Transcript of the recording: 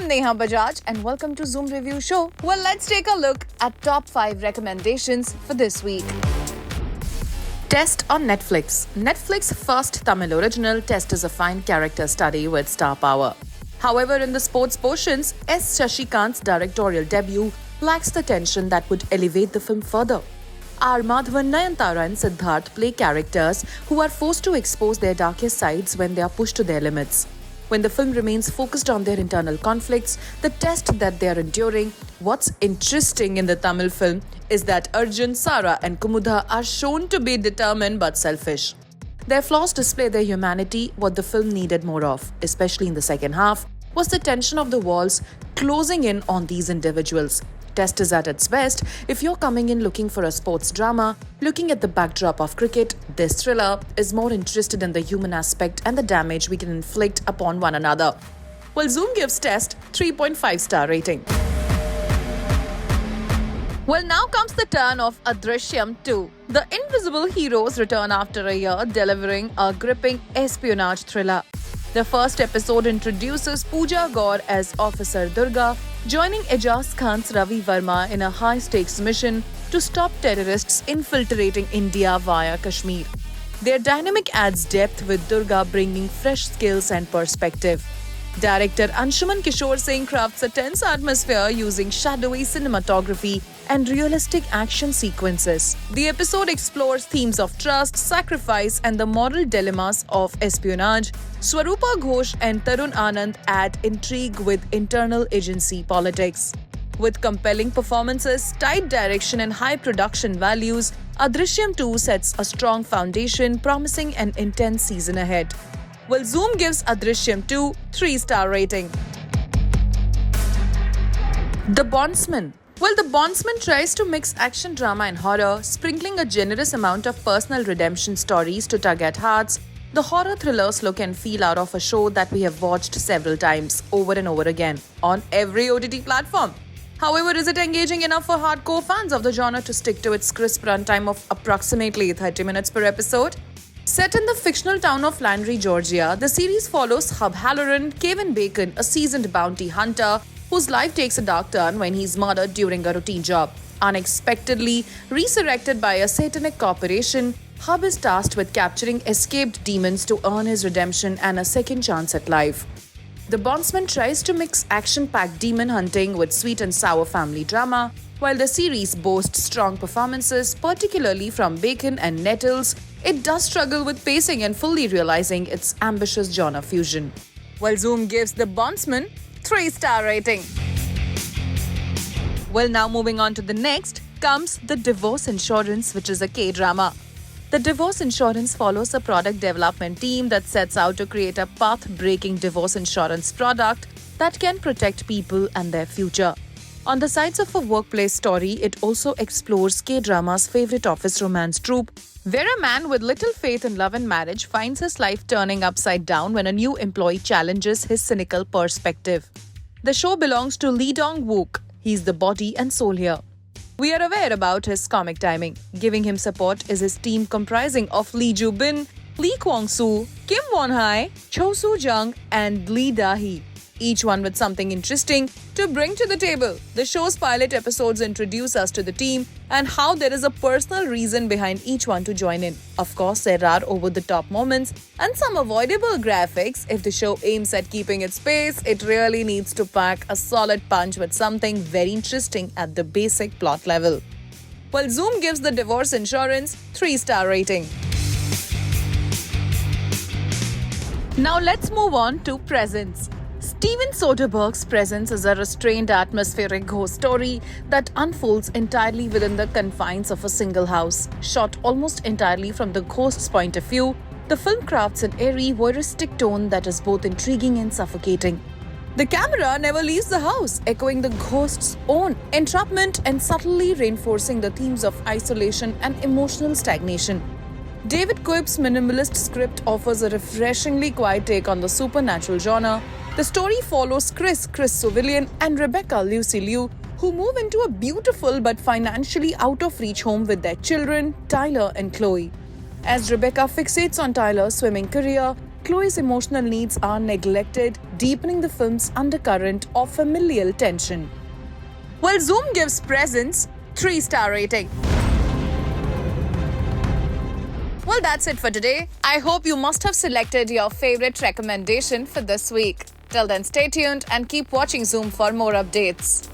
I'm Neha Bajaj and welcome to Zoom Review Show. Well, let's take a look at top 5 recommendations for this week. Test on Netflix. Netflix's first Tamil original, Test is a fine character study with star power. However, in the sports portions, S. Shashikant's directorial debut lacks the tension that would elevate the film further. R. Madhavan, Nayantara and Siddharth play characters who are forced to expose their darkest sides when they are pushed to their limits. When the film remains focused on their internal conflicts, the test that they are enduring, what's interesting in the Tamil film is that Arjun, Sara and Kumudha are shown to be determined but selfish. Their flaws display their humanity, what the film needed more of, especially in the second half, was the tension of the walls closing in on these individuals. Test is at its best if you're coming in looking for a sports drama, looking at the backdrop of cricket. This thriller is more interested in the human aspect and the damage we can inflict upon one another. Well, Zoom gives Test 3.5-star rating. Well, now comes the turn of Adrishyam 2. The invisible heroes return after a year, delivering a gripping espionage thriller. The first episode introduces Pooja Gaur as Officer Durga, joining Ejaz Khan's Ravi Verma in a high-stakes mission to stop terrorists infiltrating India via Kashmir. Their dynamic adds depth, with Durga bringing fresh skills and perspective. Director Anshuman Kishore Singh crafts a tense atmosphere using shadowy cinematography and realistic action sequences. The episode explores themes of trust, sacrifice, and the moral dilemmas of espionage. Swarupa Ghosh and Tarun Anand add intrigue with internal agency politics. With compelling performances, tight direction, and high production values, Adrishyam 2 sets a strong foundation, promising an intense season ahead. Well, Zoom gives Adrishyam 2 3-star rating. The Bondsman. Well, The Bondsman tries to mix action, drama and horror, sprinkling a generous amount of personal redemption stories to tug at hearts. The horror thrillers look and feel out of a show that we have watched several times, over and over again, on every OTT platform. However, is it engaging enough for hardcore fans of the genre to stick to its crisp runtime of approximately 30 minutes per episode? Set in the fictional town of Landry, Georgia, the series follows Hub Halloran, Kevin Bacon, a seasoned bounty hunter whose life takes a dark turn when he's murdered during a routine job. Unexpectedly resurrected by a satanic corporation, Hub is tasked with capturing escaped demons to earn his redemption and a second chance at life. The Bondsman tries to mix action-packed demon hunting with sweet and sour family drama. While the series boasts strong performances, particularly from Bacon and Nettles, it does struggle with pacing and fully realizing its ambitious genre fusion. While Zoom gives The Bondsman 3-star rating. Well, now moving on to the next comes The Divorce Insurance, which is a K-drama. The Divorce Insurance follows a product development team that sets out to create a path-breaking divorce insurance product that can protect people and their future. On the sides of a workplace story, it also explores K-drama's favorite office romance trope, where a man with little faith in love and marriage finds his life turning upside down when a new employee challenges his cynical perspective. The show belongs to Lee Dong-wook. He's the body and soul here. We are aware about his comic timing. Giving him support is his team comprising of Lee Joo-bin, Lee Kwang-soo, Kim Won-hai, Cho Soo-jung and Lee Da-hee. Each one with something interesting to bring to the table. The show's pilot episodes introduce us to the team and how there is a personal reason behind each one to join in. Of course, there are over-the-top moments and some avoidable graphics. If the show aims at keeping its pace, it really needs to pack a solid punch with something very interesting at the basic plot level. Well, Zoom gives The Divorce Insurance 3-star rating. Now let's move on to Presence. Steven Soderbergh's Presence is a restrained, atmospheric ghost story that unfolds entirely within the confines of a single house. Shot almost entirely from the ghost's point of view, the film crafts an eerie, voyeuristic tone that is both intriguing and suffocating. The camera never leaves the house, echoing the ghost's own entrapment and subtly reinforcing the themes of isolation and emotional stagnation. David Koepp's minimalist script offers a refreshingly quiet take on the supernatural genre. The story follows Chris Sovillian and Rebecca Lucy Liu, who move into a beautiful but financially out-of-reach home with their children, Tyler and Chloe. As Rebecca fixates on Tyler's swimming career, Chloe's emotional needs are neglected, deepening the film's undercurrent of familial tension. Well, Zoom gives Presence 3-star rating. Well, that's it for today. I hope you must have selected your favorite recommendation for this week. Till then, stay tuned and keep watching Zoom for more updates.